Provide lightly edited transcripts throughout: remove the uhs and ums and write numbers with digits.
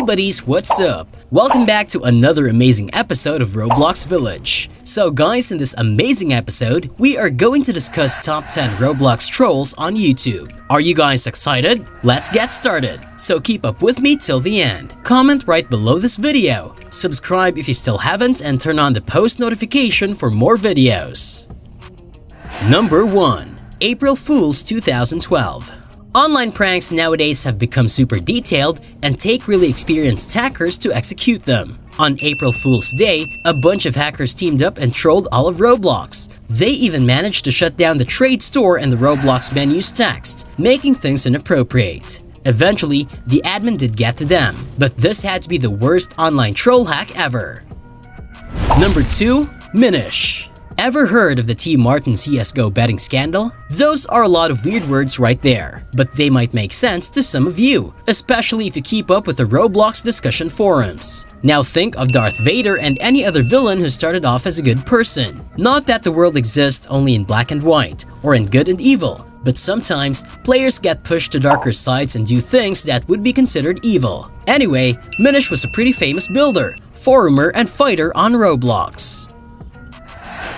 buddies, what's up? Welcome back to another amazing episode of Roblox Village. So guys, in this amazing episode, we are going to discuss top 10 Roblox trolls on YouTube. Are you guys excited? Let's get started. So keep up with me till the end. Comment right below this video. Subscribe if you still haven't and turn on the post notification for more videos. Number 1. April Fools 2012. Online pranks nowadays have become super detailed and take really experienced hackers to execute them. On April Fool's Day, a bunch of hackers teamed up and trolled all of Roblox. They even managed to shut down the trade store and the Roblox menu's text, making things inappropriate. Eventually, the admin did get to them, but this had to be the worst online troll hack ever. Number 2. Minish. Ever heard of the T. Martin CSGO betting scandal? Those are a lot of weird words right there, but they might make sense to some of you, especially if you keep up with the Roblox discussion forums. Now think of Darth Vader and any other villain who started off as a good person. Not that the world exists only in black and white, or in good and evil, but sometimes players get pushed to darker sides and do things that would be considered evil. Anyway, Minish was a pretty famous builder, forumer, and fighter on Roblox.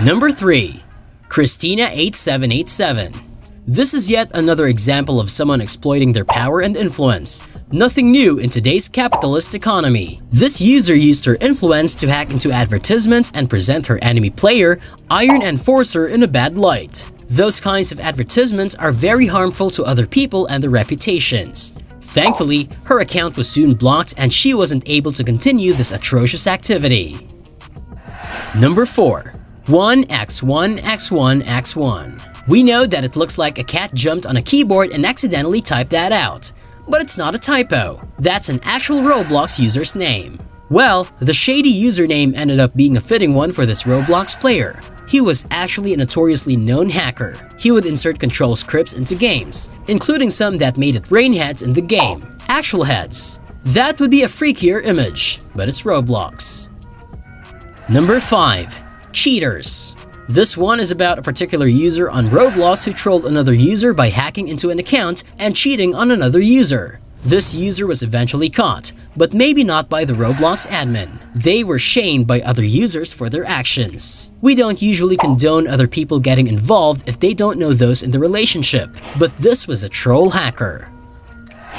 Number 3. Christina8787. This is yet another example of someone exploiting their power and influence. Nothing new in today's capitalist economy. This user used her influence to hack into advertisements and present her enemy player, Iron Enforcer, in a bad light. Those kinds of advertisements are very harmful to other people and their reputations. Thankfully, her account was soon blocked and she wasn't able to continue this atrocious activity. Number 4. 1x1x1x1. We know that it looks like a cat jumped on a keyboard and accidentally typed that out. But it's not a typo. That's an actual Roblox user's name. Well, the shady username ended up being a fitting one for this Roblox player. He was actually a notoriously known hacker. He would insert control scripts into games, including some that made it rain heads in the game. Actual heads. That would be a freakier image, but it's Roblox. Number 5. Cheaters. This one is about a particular user on Roblox who trolled another user by hacking into an account and cheating on another user. This user was eventually caught, but maybe not by the Roblox admin. They were shamed by other users for their actions. We don't usually condone other people getting involved if they don't know those in the relationship, but this was a troll hacker.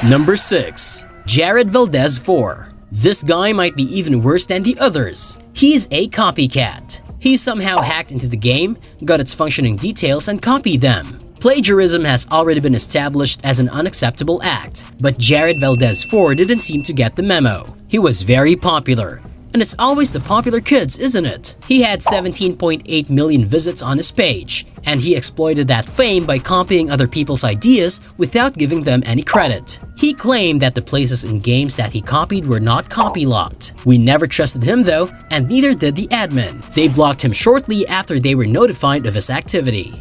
Number 6. Jared Valdez 4. This guy might be even worse than the others. He's a copycat. He somehow hacked into the game, got its functioning details, and copied them. Plagiarism has already been established as an unacceptable act, but Jared Valdez 4 didn't seem to get the memo. He was very popular. And it's always the popular kids, isn't it? He had 17.8 million visits on his page, and he exploited that fame by copying other people's ideas without giving them any credit. He claimed that the places in games that he copied were not copy locked. We never trusted him though, and neither did the admin. They blocked him shortly after they were notified of his activity.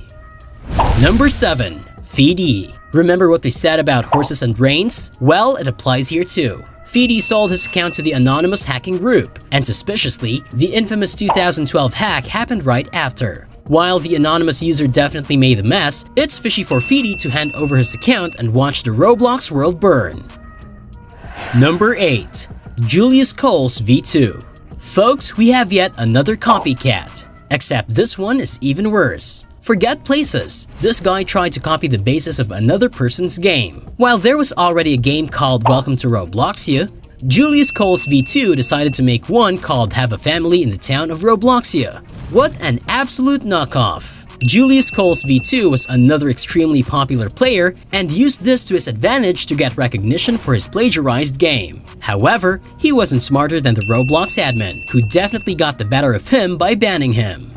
Number 7. Feedy. Remember what we said about horses and brains? Well, it applies here too. Feedy sold his account to the anonymous hacking group, and suspiciously, the infamous 2012 hack happened right after. While the anonymous user definitely made a mess, it's fishy for Feedy to hand over his account and watch the Roblox world burn. Number 8. Julius Coles V2. Folks, we have yet another copycat, except this one is even worse. Forget places. This guy tried to copy the basis of another person's game. While there was already a game called Welcome to Robloxia, Julius Coles V2 decided to make one called Have a Family in the town of Robloxia. What an absolute knockoff. Julius Coles V2 was another extremely popular player and used this to his advantage to get recognition for his plagiarized game. However, he wasn't smarter than the Roblox admin, who definitely got the better of him by banning him.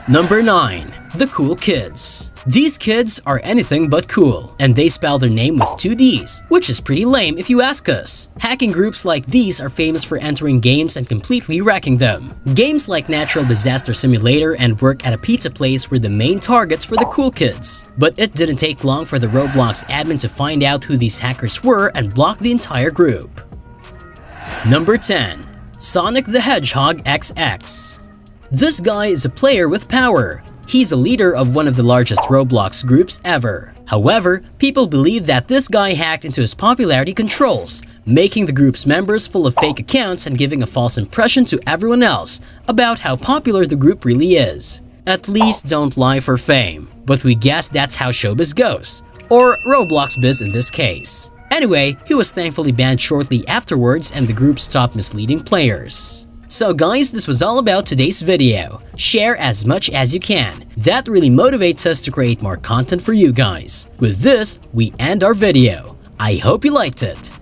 Number 9. The Cool Kids. These kids are anything but cool, and they spell their name with 2 Ds, which is pretty lame if you ask us. Hacking groups like these are famous for entering games and completely wrecking them. Games like Natural Disaster Simulator and Work at a Pizza Place were the main targets for the Cool Kids. But it didn't take long for the Roblox admin to find out who these hackers were and block the entire group. Number 10. Sonic the Hedgehog XX. This guy is a player with power. He's a leader of one of the largest Roblox groups ever. However, people believe that this guy hacked into his popularity controls, making the group's members full of fake accounts and giving a false impression to everyone else about how popular the group really is. At least don't lie for fame. But we guess that's how showbiz goes. Or Roblox biz in this case. Anyway, he was thankfully banned shortly afterwards and the group stopped misleading players. So guys, this was all about today's video. Share as much as you can. That really motivates us to create more content for you guys. With this, we end our video. I hope you liked it.